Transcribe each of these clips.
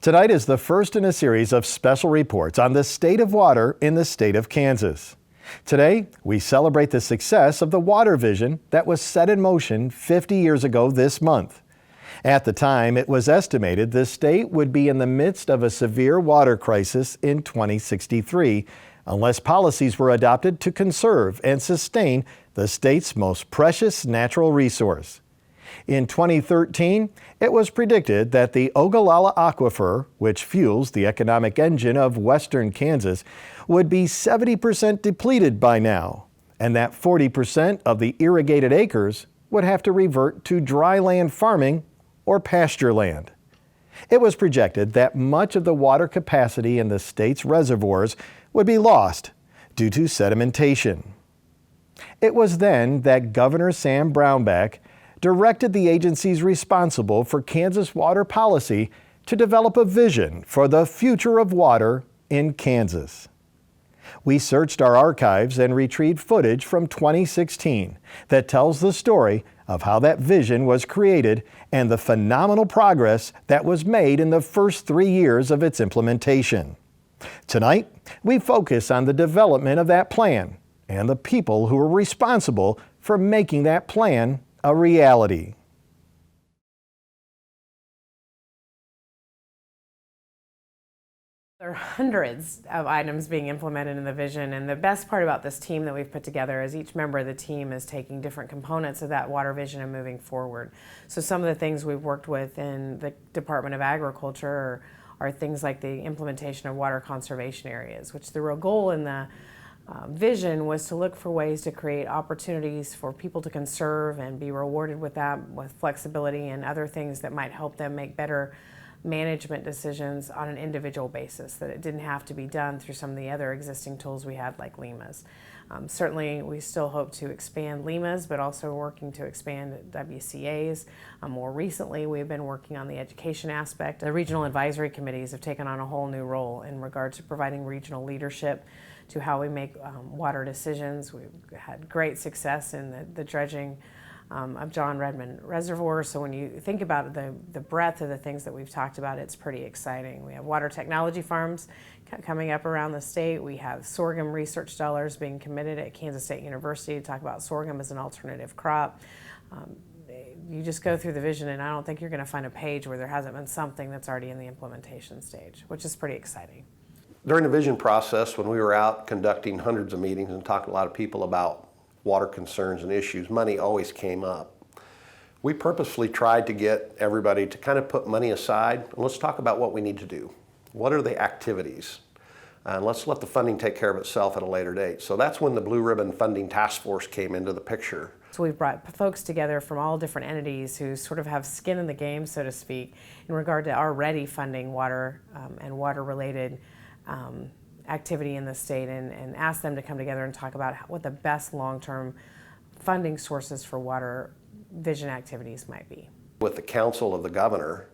Tonight is the first in a series of special reports on the state of water in the state of Kansas. Today, we celebrate the success of the water vision that was set in motion 50 years ago this month. At the time, it was estimated the state would be in the midst of a severe water crisis in 2063 unless policies were adopted to conserve and sustain the state's most precious natural resource. In 2013, it was predicted that the Ogallala Aquifer, which fuels the economic engine of western Kansas, would be 70% depleted by now, and that 40% of the irrigated acres would have to revert to dry land farming or pasture land. It was projected that much of the water capacity in the state's reservoirs would be lost due to sedimentation. It was then that Governor Sam Brownback directed the agencies responsible for Kansas water policy to develop a vision for the future of water in Kansas. We searched our archives and retrieved footage from 2016 that tells the story of how that vision was created and the phenomenal progress that was made in the first 3 years of its implementation. Tonight, we focus on the development of that plan and the people who were responsible for making that plan a reality. There are hundreds of items being implemented in the vision, and the best part about this team that we've put together is each member of the team is taking different components of that water vision and moving forward. So some of the things we've worked with in the Department of Agriculture are things like the implementation of water conservation areas, which the real goal in the vision was to look for ways to create opportunities for people to conserve and be rewarded with that, with flexibility and other things that might help them make better management decisions on an individual basis, that it didn't have to be done through some of the other existing tools we had like LEMAs. Certainly we still hope to expand LEMAs, but also working to expand WCAs. More recently we've been working on the education aspect. The regional advisory committees have taken on a whole new role in regard to providing regional leadership to how we make water decisions. We've had great success in the dredging of John Redmond Reservoir. So when you think about the breadth of the things that we've talked about, it's pretty exciting. We have water technology farms coming up around the state. We have sorghum research dollars being committed at Kansas State University to talk about sorghum as an alternative crop. You just go through the vision and I don't think you're going to find a page where there hasn't been something that's already in the implementation stage, which is pretty exciting. During the vision process, when we were out conducting hundreds of meetings and talking to a lot of people about water concerns and issues, money always came up. We purposefully tried to get everybody to kind of put money aside and let's talk about what we need to do. What are the activities? And let's let the funding take care of itself at a later date. So that's when the Blue Ribbon Funding Task Force came into the picture. So we've brought folks together from all different entities who sort of have skin in the game, so to speak, in regard to already funding water and water-related activity in the state, and ask them to come together and talk about what the best long-term funding sources for water vision activities might be. With the council of the governor,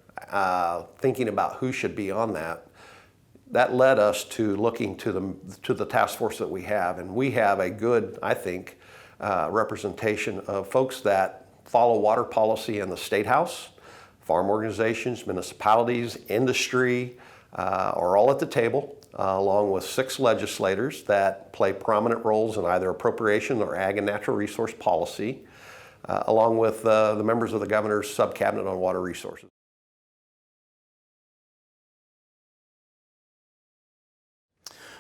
thinking about who should be on that led us to looking to the task force that we have, and we have a good, I think, representation of folks that follow water policy in the State House, farm organizations, municipalities, industry, are all at the table. Along with 6 legislators that play prominent roles in either appropriation or ag and natural resource policy, along with the members of the governor's subcabinet on water resources.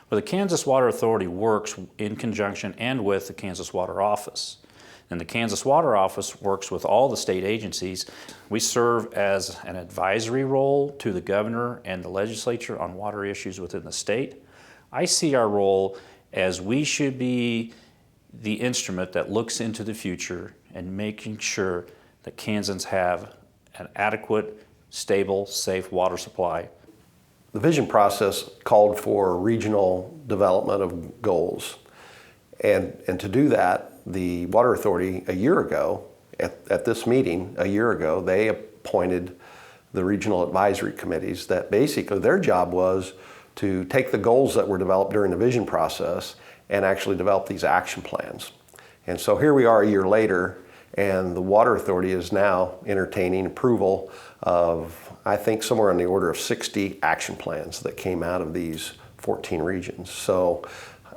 Well, the Kansas Water Authority works in conjunction and with the Kansas Water Office. And the Kansas Water Office works with all the state agencies. We serve as an advisory role to the governor and the legislature on water issues within the state. I see our role as we should be the instrument that looks into the future and making sure that Kansans have an adequate, stable, safe water supply. The vision process called for regional development of goals. And to do that, the Water Authority a year ago, at this meeting a year ago, they appointed the regional advisory committees that basically their job was to take the goals that were developed during the vision process and actually develop these action plans. And so here we are a year later, And the Water Authority is now entertaining approval of, I think, somewhere in the order of 60 action plans that came out of these 14 regions. So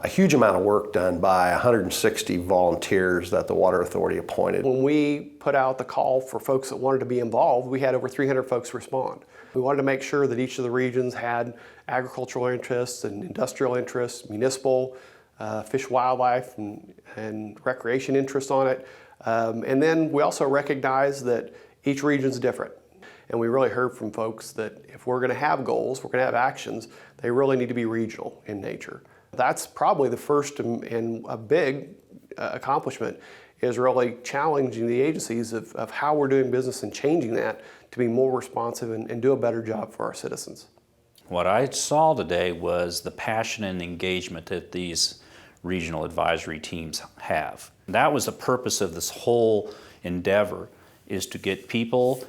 a huge amount of work done by 160 volunteers that the Water Authority appointed. When we put out the call for folks that wanted to be involved, we had over 300 folks respond. We wanted to make sure that each of the regions had agricultural interests and industrial interests, municipal, fish, wildlife, and recreation interests on it. And then we also recognize that each region's different. And we really heard from folks that if we're going to have goals, we're going to have actions, they really need to be regional in nature. That's probably the first and a big accomplishment, is really challenging the agencies of how we're doing business and changing that to be more responsive and do a better job for our citizens. What I saw today was the passion and engagement that these regional advisory teams have. That was the purpose of this whole endeavor, is to get people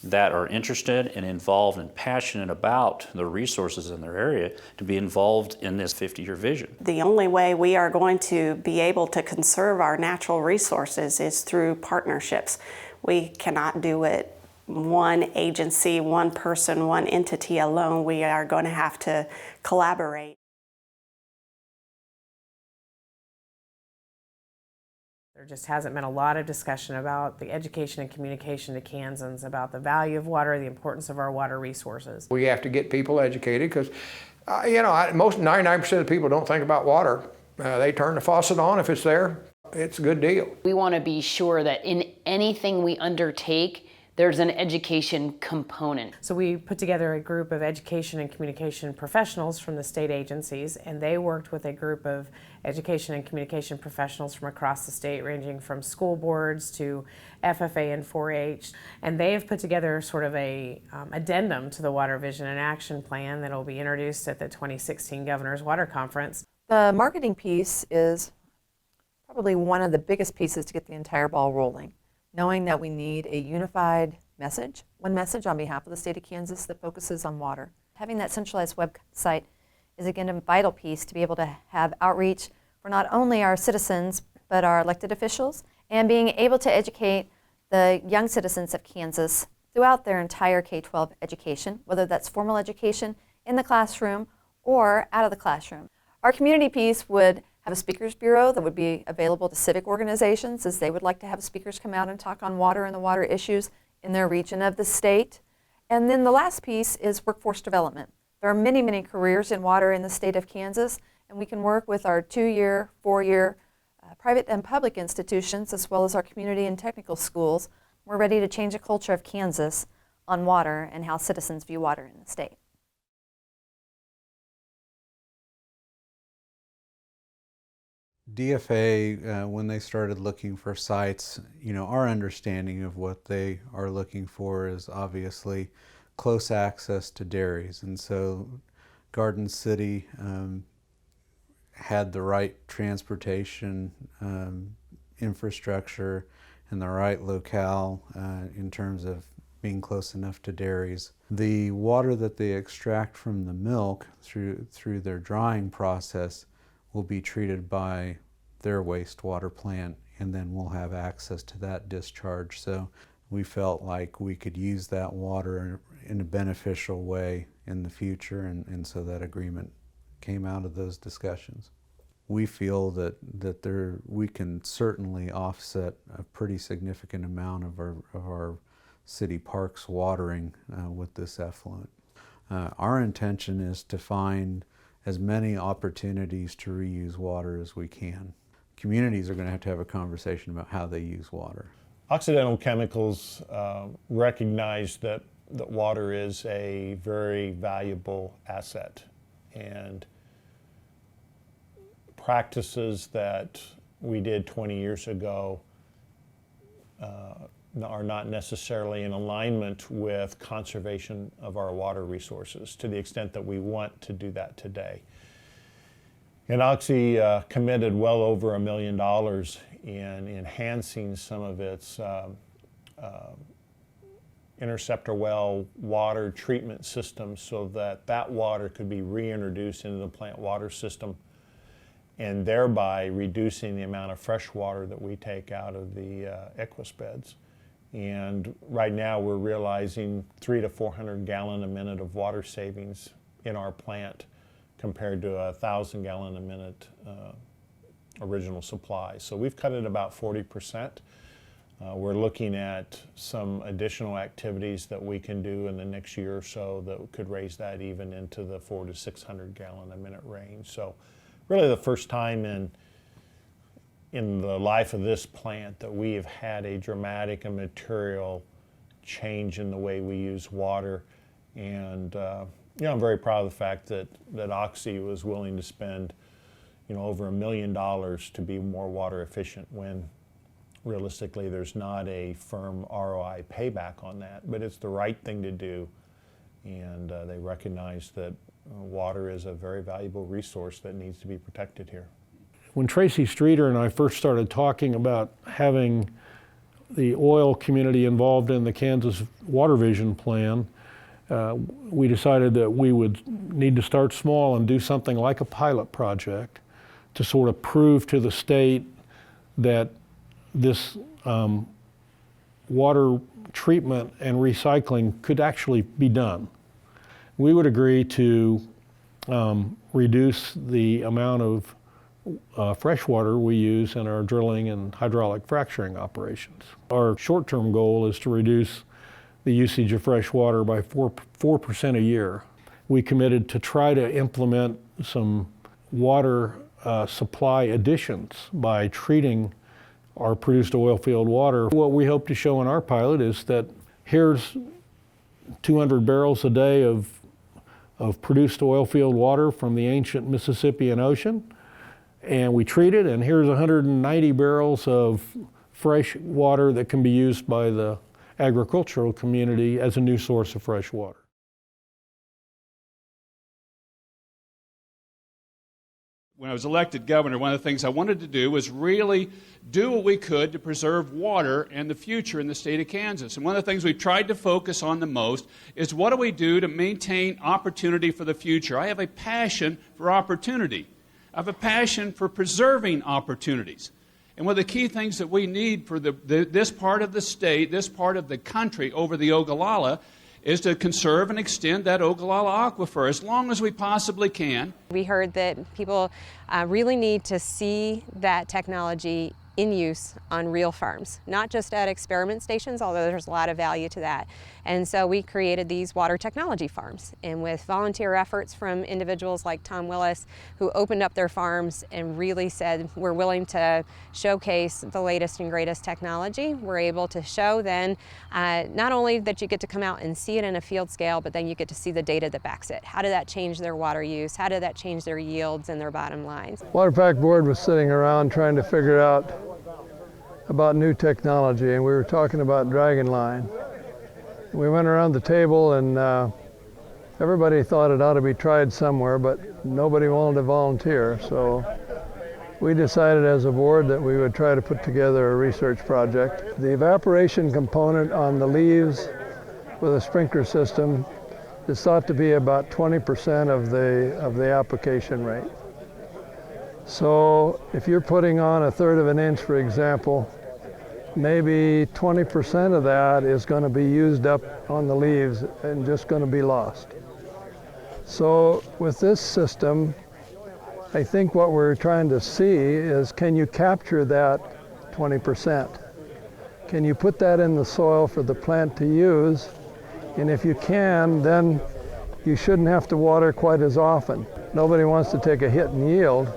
that are interested and involved and passionate about the resources in their area to be involved in this 50-year vision. The only way we are going to be able to conserve our natural resources is through partnerships. We cannot do it one agency, one person, one entity alone. We are going to have to collaborate. There just hasn't been a lot of discussion about the education and communication to Kansans about the value of water, the importance of our water resources. We have to get people educated because, most 99% of the people don't think about water. They turn the faucet on if it's there. It's a good deal. We want to be sure that in anything we undertake, there's an education component. So we put together a group of education and communication professionals from the state agencies, and they worked with a group of education and communication professionals from across the state, ranging from school boards to FFA and 4-H. And they have put together sort of a addendum to the Water Vision and Action Plan that will be introduced at the 2016 Governor's Water Conference. The marketing piece is probably one of the biggest pieces to get the entire ball rolling. Knowing that we need a unified message, one message on behalf of the state of Kansas that focuses on water. Having that centralized website is again a vital piece to be able to have outreach for not only our citizens, but our elected officials, and being able to educate the young citizens of Kansas throughout their entire K-12 education, whether that's formal education in the classroom or out of the classroom. Our community piece would have a speakers bureau that would be available to civic organizations, as they would like to have speakers come out and talk on water and the water issues in their region of the state. And then the last piece is workforce development. There are many, many careers in water in the state of Kansas, and we can work with our 2-year, 4-year private and public institutions, as well as our community and technical schools. We're ready to change the culture of Kansas on water and how citizens view water in the state. DFA, when they started looking for sites, our understanding of what they are looking for is obviously close access to dairies. And so Garden City had the right transportation infrastructure and the right locale in terms of being close enough to dairies. The water that they extract from the milk through their drying process will be treated by their wastewater plant, and then we'll have access to that discharge. So we felt like we could use that water in a beneficial way in the future, and so that agreement came out of those discussions. We feel that we can certainly offset a pretty significant amount of our city parks watering with this effluent. Our intention is to find as many opportunities to reuse water as we can. Communities are going to have a conversation about how they use water. Occidental Chemicals recognized that water is a very valuable asset, and practices that we did 20 years ago are not necessarily in alignment with conservation of our water resources to the extent that we want to do that today. And Oxy committed well over $1 million in enhancing some of its interceptor well water treatment systems so that water could be reintroduced into the plant water system and thereby reducing the amount of fresh water that we take out of the Equus beds. And right now we're realizing 300 to 400 gallon a minute of water savings in our plant compared to 1,000 gallon a minute original supply. So we've cut it about 40%. We're looking at some additional activities that we can do in the next year or so that could raise that even into the 400 to 600 gallon a minute range. So really the first time in the life of this plant that we have had a dramatic and material change in the way we use water. And I'm very proud of the fact that Oxy was willing to spend over $1 million to be more water efficient when realistically there's not a firm ROI payback on that, but it's the right thing to do. And they recognize that water is a very valuable resource that needs to be protected here. When Tracy Streeter and I first started talking about having the oil community involved in the Kansas Water Vision Plan, we decided that we would need to start small and do something like a pilot project to sort of prove to the state that this water treatment and recycling could actually be done. We would agree to reduce the amount of fresh water we use in our drilling and hydraulic fracturing operations. Our short-term goal is to reduce the usage of fresh water by 4% a year. We committed to try to implement some water supply additions by treating our produced oil field water. What we hope to show in our pilot is that here's 200 barrels a day of produced oil field water from the ancient Mississippian Ocean, and we treat it, and here's 190 barrels of fresh water that can be used by the agricultural community as a new source of fresh water. When I was elected governor, one of the things I wanted to do was really do what we could to preserve water and the future in the state of Kansas. And one of the things we tried to focus on the most is what do we do to maintain opportunity for the future. I have a passion for opportunity. I have a passion for preserving opportunities. And one of the key things that we need for this part of the state, this part of the country over the Ogallala, is to conserve and extend that Ogallala aquifer as long as we possibly can. We heard that people really need to see that technology in use on real farms, not just at experiment stations, although there's a lot of value to that. And so we created these water technology farms, and with volunteer efforts from individuals like Tom Willis, who opened up their farms and really said, we're willing to showcase the latest and greatest technology. We're able to show then not only that you get to come out and see it in a field scale, but then you get to see the data that backs it. How did that change their water use? How did that change their yields and their bottom lines? WaterPack board was sitting around trying to figure out about new technology, and we were talking about Dragon Line. We went around the table, and everybody thought it ought to be tried somewhere, but nobody wanted to volunteer. So we decided as a board that we would try to put together a research project. The evaporation component on the leaves with a sprinkler system is thought to be about 20% of the application rate. So if you're putting on 1/3 of an inch, for example, maybe 20% of that is going to be used up on the leaves and just going to be lost. So with this system, I think what we're trying to see is, can you capture that 20%? Can you put that in the soil for the plant to use? And if you can, then you shouldn't have to water quite as often. Nobody wants to take a hit in yield.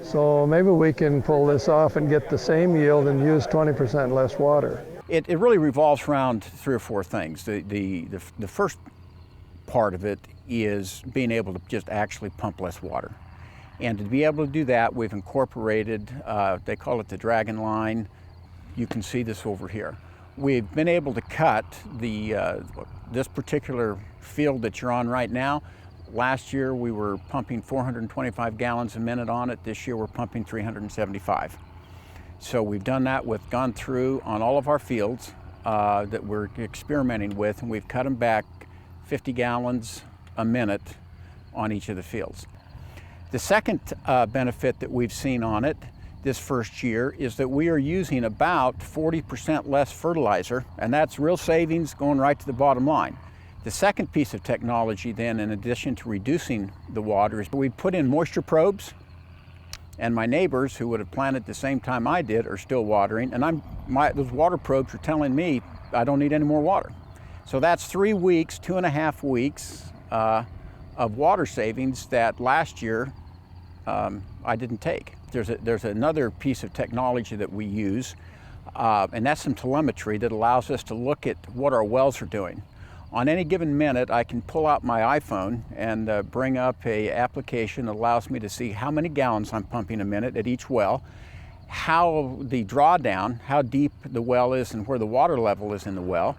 So maybe we can pull this off and get the same yield and use 20% less water. It really revolves around 3 or 4 things. The first part of it is being able to just actually pump less water. And to be able to do that, we've incorporated, they call it the Dragon Line. You can see this over here. We've been able to cut this particular field that you're on right now. Last year we were pumping 425 gallons a minute on it. This year we're pumping 375. So we've done that gone through on all of our fields that we're experimenting with, and we've cut them back 50 gallons a minute on each of the fields. The second benefit that we've seen on it this first year is that we are using about 40% less fertilizer, and that's real savings going right to the bottom line. The second piece of technology then, in addition to reducing the water, is we put in moisture probes, and my neighbors who would have planted the same time I did are still watering, and those water probes are telling me I don't need any more water. So that's 3 weeks, 2.5 weeks of water savings that last year I didn't take. There's another piece of technology that we use, and that's some telemetry that allows us to look at what our wells are doing. On any given minute, I can pull out my iPhone and bring up an application that allows me to see how many gallons I'm pumping a minute at each well, how the drawdown, how deep the well is and where the water level is in the well,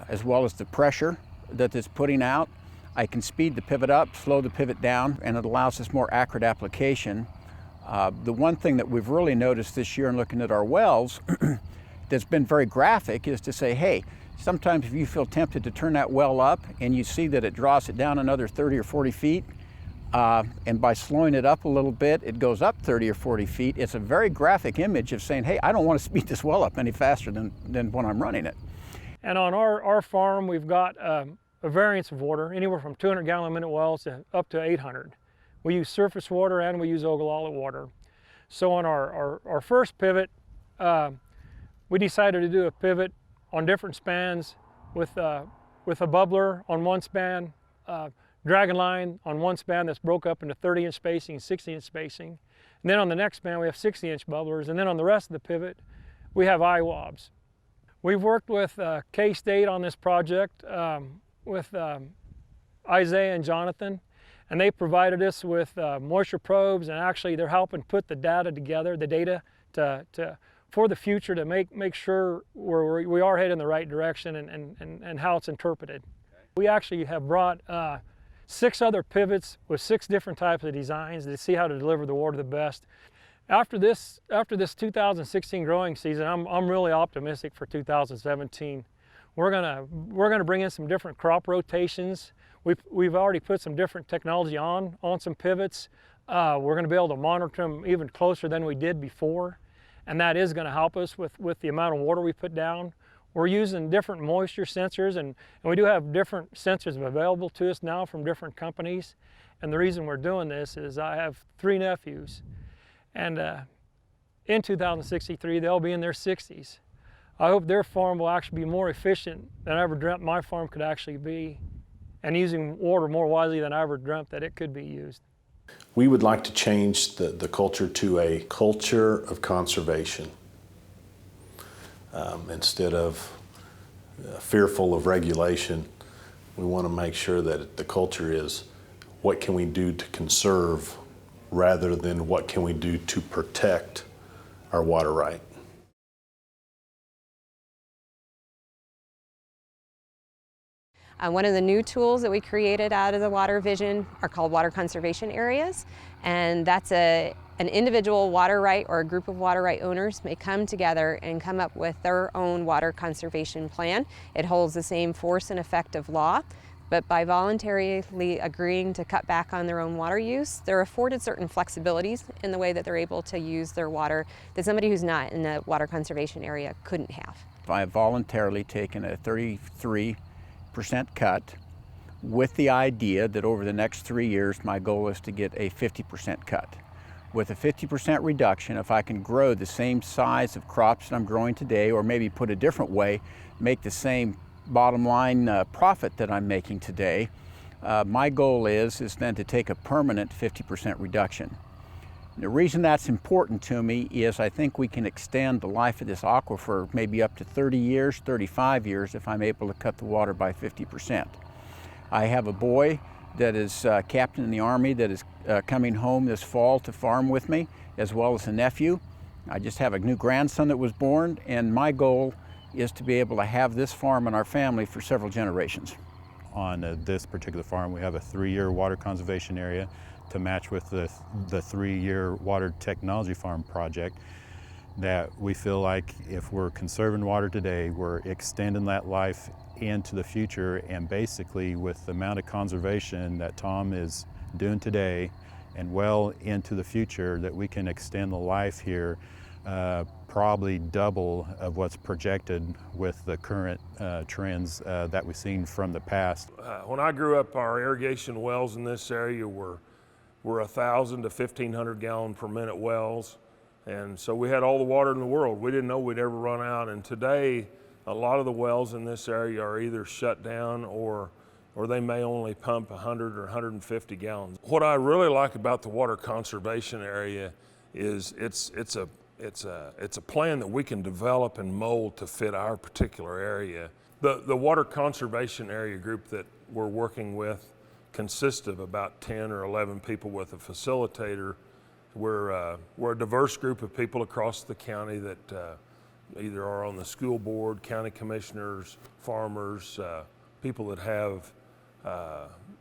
as well as the pressure that it's putting out. I can speed the pivot up, slow the pivot down, and it allows us more accurate application. The one thing that we've really noticed this year in looking at our wells that's been very graphic is to say, hey, sometimes if you feel tempted to turn that well up and you see that it draws it down another 30 or 40 feet, and by slowing it up a little bit, it goes up 30 or 40 feet. It's a very graphic image of saying, hey, I don't want to speed this well up any faster than when I'm running it. And on our farm, we've got a variance of water, anywhere from 200 gallon a minute wells to up to 800. We use surface water and we use Ogallala water. So on our first pivot, we decided to do a pivot on different spans with a bubbler on one span, dragon line on one span that's broke up into 30-inch spacing and 60-inch spacing. And then on the next span we have 60-inch bubblers, and then on the rest of the pivot we have IWOBs. We've worked with K-State on this project, with Isaiah and Jonathan, and they provided us with moisture probes, and actually they're helping put the data together, the data for the future to make sure we are heading in the right direction and how it's interpreted. Okay. We actually have brought 6 other pivots with 6 different types of designs to see how to deliver the water the best. After this 2016 growing season, I'm really optimistic for 2017. We're gonna bring in some different crop rotations. We've already put some different technology on some pivots. We're gonna be able to monitor them even closer than we did before, and that is gonna help us with the amount of water we put down. We're using different moisture sensors, and we do have different sensors available to us now from different companies. And the reason we're doing this is I have 3 nephews, and in 2063 they'll be in their 60s. I hope their farm will actually be more efficient than I ever dreamt my farm could actually be, and using water more wisely than I ever dreamt that it could be used. We would like to change the culture to a culture of conservation. Instead of fearful of regulation, we want to make sure that the culture is what can we do to conserve rather than what can we do to protect our water right. One of the new tools that we created out of the Water Vision are called water conservation areas, and that's an individual water right or a group of water right owners may come together and come up with their own water conservation plan. It holds the same force and effect of law, but by voluntarily agreeing to cut back on their own water use, they're afforded certain flexibilities in the way that they're able to use their water that somebody who's not in the water conservation area couldn't have. I have voluntarily taken a 33% cut with the idea that over the next 3 years my goal is to get a 50% cut. With a 50% reduction, if I can grow the same size of crops that I'm growing today, or maybe put a different way, make the same bottom line profit that I'm making today, my goal is then to take a permanent 50% reduction. The reason that's important to me is I think we can extend the life of this aquifer maybe up to 30 years, 35 years if I'm able to cut the water by 50%. I have a boy that is captain in the Army that is coming home this fall to farm with me, as well as a nephew. I just have a new grandson that was born, and my goal is to be able to have this farm in our family for several generations. On this particular farm, we have a 3-year water conservation area to match with the 3-year water technology farm project, that we feel like if we're conserving water today, we're extending that life into the future, and basically with the amount of conservation that Tom is doing today and well into the future that we can extend the life here probably double of what's projected with the current trends that we've seen from the past. When I grew up, our irrigation wells in this area were 1,000 to 1,500 gallon per minute wells. And so we had all the water in the world. We didn't know we'd ever run out. And today, a lot of the wells in this area are either shut down or they may only pump 100 or 150 gallons. What I really like about the water conservation area is it's a plan that we can develop and mold to fit our particular area. The water conservation area group that we're working with consists of about 10 or 11 people with a facilitator. We're a diverse group of people across the county that either are on the school board, county commissioners, farmers, people that have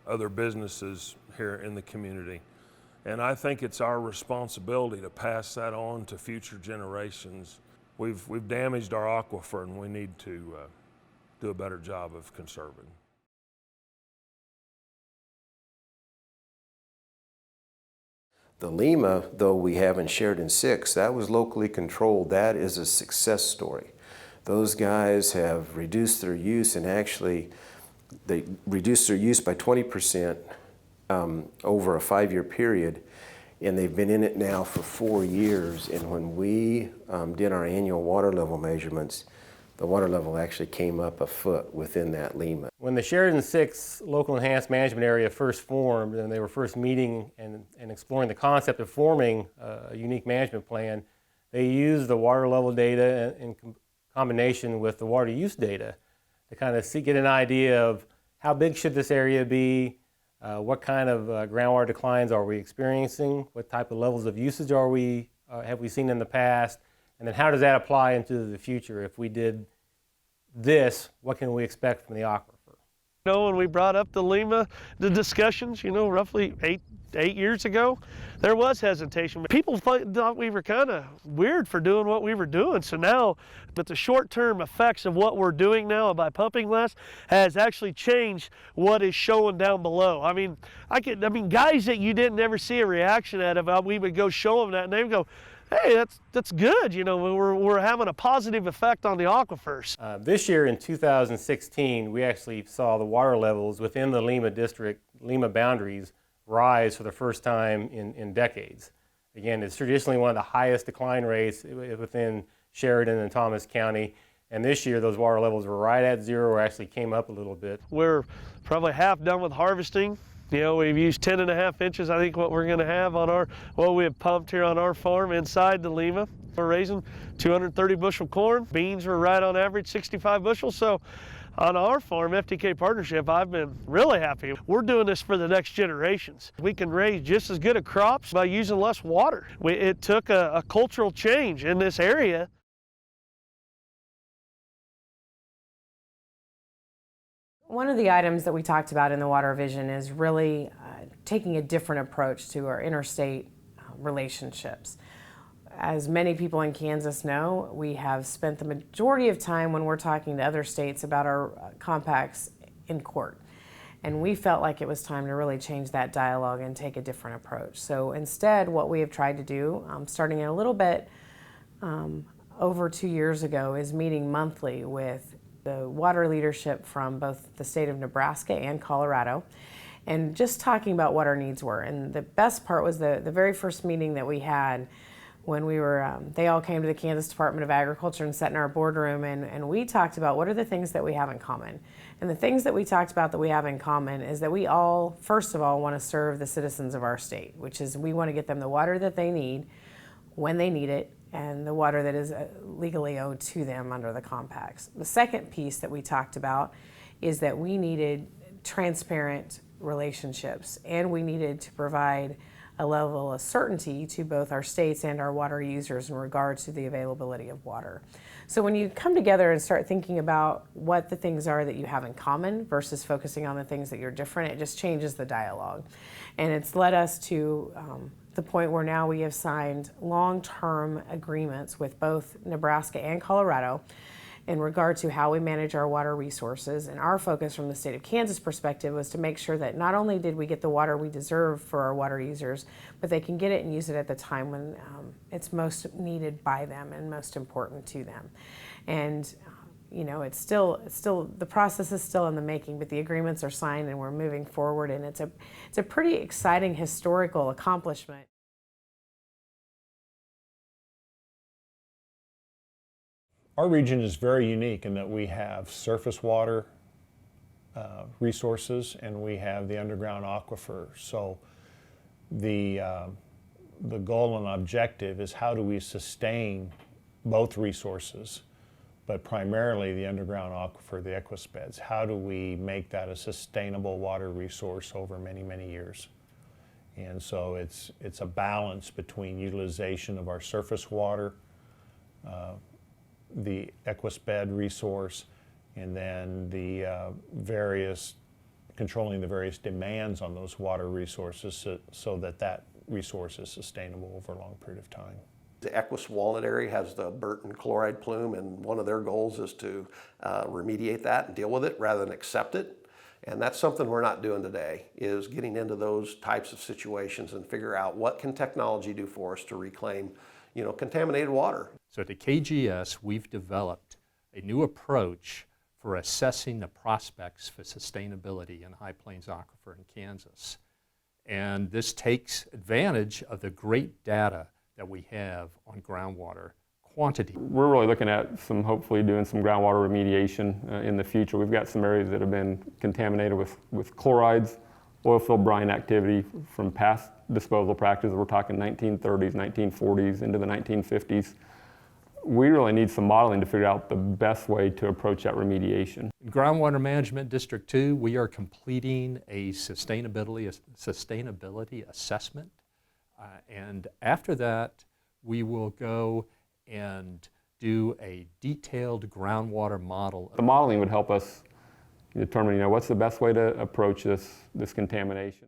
other businesses here in the community. And I think it's our responsibility to pass that on to future generations. We've damaged our aquifer, and we need to do a better job of conserving. The Lima, though we have in Sheridan 6, that was locally controlled. That is a success story. Those guys have reduced their use, and actually they reduced their use by 20% over a 5-year period, and they've been in it now for 4 years. And when we did our annual water level measurements, the water level actually came up a foot within that Lima. When the Sheridan 6 Local Enhanced Management Area first formed, and they were first meeting and exploring the concept of forming a unique management plan, they used the water level data in combination with the water use data to kind of get an idea of how big should this area be, what kind of groundwater declines are we experiencing, what type of levels of usage have we seen in the past, and then how does that apply into the future? If we did this, what can we expect from the aquifer? You know, when we brought up the Lima, the discussions, you know, roughly eight years ago, there was hesitation. People thought we were kind of weird for doing what we were doing. So now, but the short-term effects of what we're doing now by pumping less has actually changed what is showing down below. I mean, guys that you didn't ever see a reaction out of, we would go show them that, and they would go, hey, that's good. You know, we're having a positive effect on the aquifers. This year in 2016, we actually saw the water levels within the Lima district, Lima boundaries, rise for the first time in decades. Again, it's traditionally one of the highest decline rates within Sheridan and Thomas County. And this year, those water levels were right at zero, or actually came up a little bit. We're probably half done with harvesting. You know, we've used 10.5 inches, I think, what we're going to have on what we have pumped here on our farm inside the Lima. We're raising 230 bushel corn. Beans are right on average 65 bushels. So on our farm, FTK Partnership, I've been really happy. We're doing this for the next generations. We can raise just as good a crops by using less water. It took a cultural change in this area. One of the items that we talked about in the water vision is really taking a different approach to our interstate relationships. As many people in Kansas know, we have spent the majority of time when we're talking to other states about our compacts in court. And we felt like it was time to really change that dialogue and take a different approach. So instead, what we have tried to do, starting in a little bit over 2 years ago, is meeting monthly with the water leadership from both the state of Nebraska and Colorado, and just talking about what our needs were. And the best part was the very first meeting that we had when we were, they all came to the Kansas Department of Agriculture and sat in our boardroom, and we talked about what are the things that we have in common. And the things that we talked about that we have in common is that we all, first of all, want to serve the citizens of our state, which is we want to get them the water that they need when they need it, and the water that is legally owed to them under the compacts. The second piece that we talked about is that we needed transparent relationships, and we needed to provide a level of certainty to both our states and our water users in regards to the availability of water. So when you come together and start thinking about what the things are that you have in common versus focusing on the things that you're different, it just changes the dialogue. And it's led us to the point where now we have signed long-term agreements with both Nebraska and Colorado. in regard to how we manage our water resources. And our focus from the state of Kansas perspective was to make sure that not only did we get the water we deserve for our water users, but they can get it and use it at the time when it's most needed by them and most important to them. And you know, it's still the process is still in the making, but the agreements are signed and we're moving forward, and it's a pretty exciting historical accomplishment. Our region is very unique in that we have surface water resources and we have the underground aquifer. So the goal and objective is how do we sustain both resources, but primarily the underground aquifer, the Equus beds. How do we make that a sustainable water resource over many, many years? And so it's a balance between utilization of our surface water, the Equus bed resource, and then the controlling the various demands on those water resources so that that resource is sustainable over a long period of time. The Equus Walnut area has the Burton chloride plume, and one of their goals is to remediate that and deal with it rather than accept it. And that's something we're not doing today, is getting into those types of situations and figure out what can technology do for us to reclaim, you know, contaminated water. So at the KGS, we've developed a new approach for assessing the prospects for sustainability in High Plains Aquifer in Kansas. And this takes advantage of the great data that we have on groundwater quantity. We're really looking at hopefully doing some groundwater remediation in the future. We've got some areas that have been contaminated with chlorides, oil-filled brine activity from past disposal practices. We're talking 1930s, 1940s, into the 1950s. We really need some modeling to figure out the best way to approach that remediation. In Groundwater Management District 2, we are completing a sustainability assessment. And after that, we will go and do a detailed groundwater model. The modeling would help us determine, what's the best way to approach this contamination.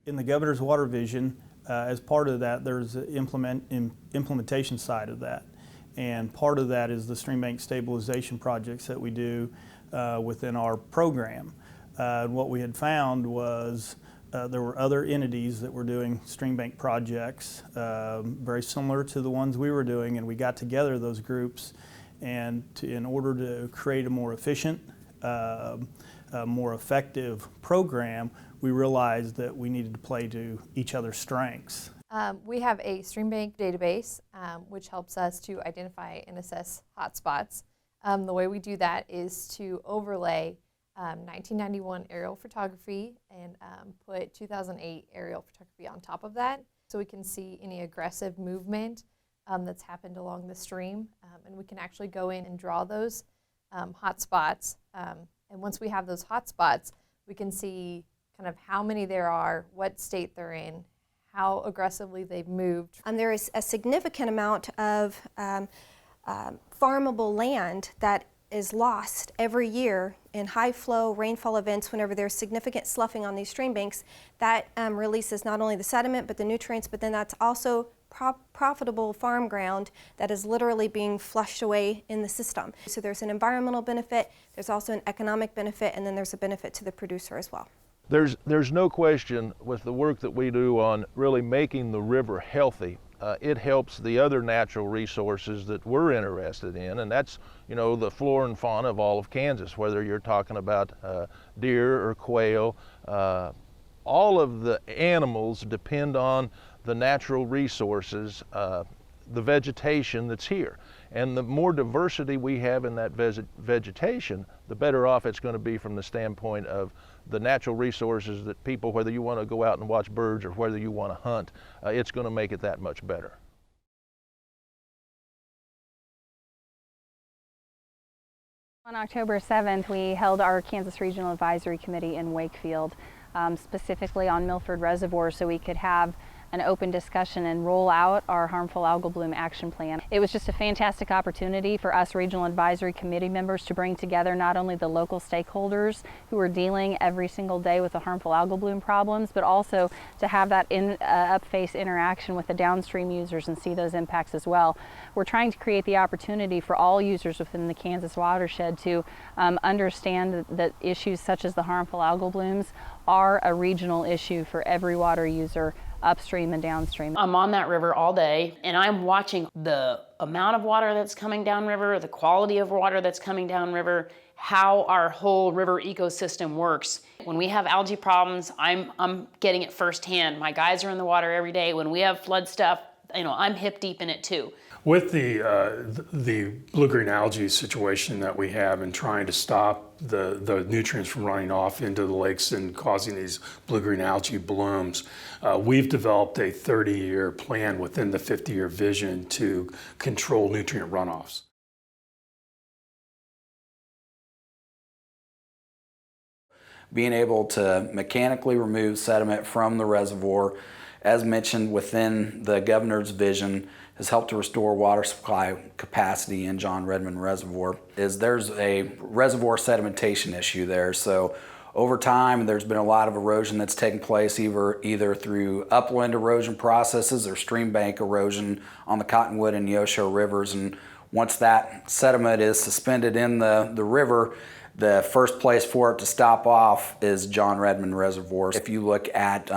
In the governor's water vision, as part of that, there's an implementation side of that. And part of that is the Streambank Stabilization projects that we do within our program. What we had found was there were other entities that were doing Streambank projects very similar to the ones we were doing, and we got together those groups, and in order to create a more efficient, more effective program, we realized that we needed to play to each other's strengths. We have a Streambank database which helps us to identify and assess hotspots. The way we do that is to overlay 1991 aerial photography and put 2008 aerial photography on top of that, so we can see any aggressive movement that's happened along the stream, and we can actually go in and draw those hotspots. And once we have those hotspots, we can see kind of how many there are, what state they're in, how aggressively they've moved. There is a significant amount of farmable land that is lost every year in high flow rainfall events. Whenever there's significant sloughing on these stream banks, that releases not only the sediment but the nutrients, but then that's also profitable farm ground that is literally being flushed away in the system. So there's an environmental benefit, there's also an economic benefit, and then there's a benefit to the producer as well. There's no question with the work that we do on really making the river healthy, it helps the other natural resources that we're interested in, and that's, the flora and fauna of all of Kansas, whether you're talking about deer or quail. All of the animals depend on the natural resources, the vegetation that's here. And the more diversity we have in that vegetation, the better off it's going to be from the standpoint of the natural resources that people, whether you want to go out and watch birds or whether you want to hunt, it's going to make it that much better. On October 7th, we held our Kansas Regional Advisory Committee in Wakefield, specifically on Milford Reservoir, so we could have an open discussion and roll out our harmful algal bloom action plan. It was just a fantastic opportunity for us regional advisory committee members to bring together not only the local stakeholders who are dealing every single day with the harmful algal bloom problems, but also to have that up-face interaction with the downstream users and see those impacts as well. We're trying to create the opportunity for all users within the Kansas watershed to understand that issues such as the harmful algal blooms are a regional issue for every water user upstream and downstream. I'm on that river all day and I'm watching the amount of water that's coming downriver, the quality of water that's coming downriver, how our whole river ecosystem works. When we have algae problems, I'm getting it firsthand. My guys are in the water every day. When we have flood stuff, I'm hip deep in it too. With the blue-green algae situation that we have and trying to stop the nutrients from running off into the lakes and causing these blue-green algae blooms, we've developed a 30-year plan within the 50-year vision to control nutrient runoffs. Being able to mechanically remove sediment from the reservoir, as mentioned within the governor's vision, has helped to restore water supply capacity in John Redmond Reservoir. There's a reservoir sedimentation issue there. So over time, there's been a lot of erosion that's taken place either through upland erosion processes or streambank erosion on the Cottonwood and Neosho rivers. And once that sediment is suspended in the river, the first place for it to stop off is John Redmond Reservoir. If you look at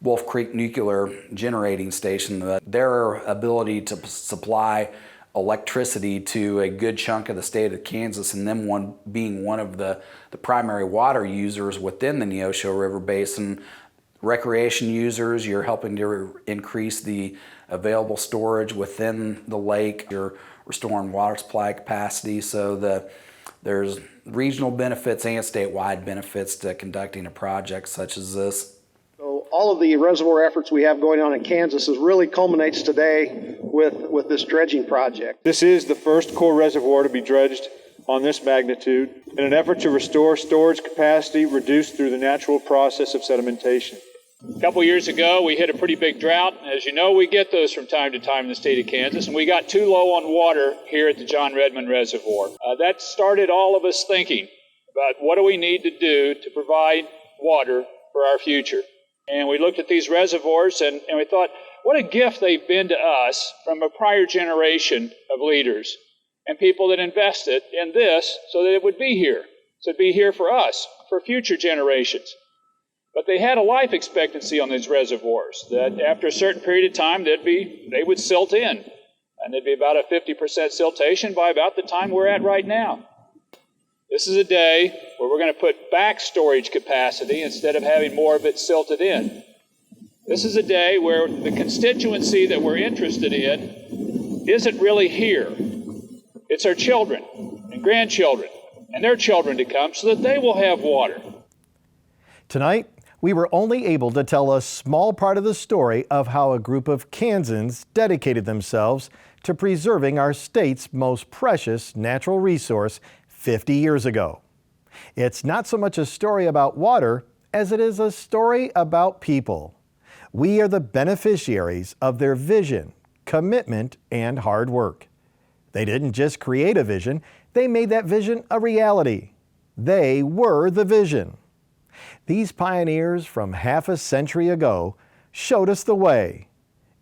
Wolf Creek Nuclear Generating Station, their ability to supply electricity to a good chunk of the state of Kansas, and them being one of the primary water users within the Neosho River Basin. Recreation users, you're helping to increase the available storage within the lake. You're restoring water supply capacity, so there's regional benefits and statewide benefits to conducting a project such as this. So all of the reservoir efforts we have going on in Kansas really culminates today with this dredging project. This is the first core reservoir to be dredged on this magnitude in an effort to restore storage capacity reduced through the natural process of sedimentation. A couple years ago, we hit a pretty big drought. As you know, we get those from time to time in the state of Kansas, and we got too low on water here at the John Redmond Reservoir. That started all of us thinking about what do we need to do to provide water for our future. And we looked at these reservoirs and we thought, what a gift they've been to us from a prior generation of leaders and people that invested in this so that it would be here. So it'd be here for us, for future generations. But they had a life expectancy on these reservoirs that after a certain period of time, they would silt in. And there'd be about a 50% siltation by about the time we're at right now. This is a day where we're going to put back storage capacity instead of having more of it silted in. This is a day where the constituency that we're interested in isn't really here. It's our children and grandchildren and their children to come so that they will have water. Tonight, we were only able to tell a small part of the story of how a group of Kansans dedicated themselves to preserving our state's most precious natural resource 50 years ago. It's not so much a story about water as it is a story about people. We are the beneficiaries of their vision, commitment, and hard work. They didn't just create a vision, they made that vision a reality. They were the vision. These pioneers from half a century ago showed us the way.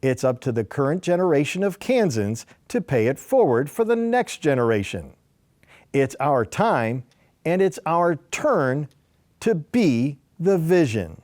It's up to the current generation of Kansans to pay it forward for the next generation. It's our time, and it's our turn to be the vision.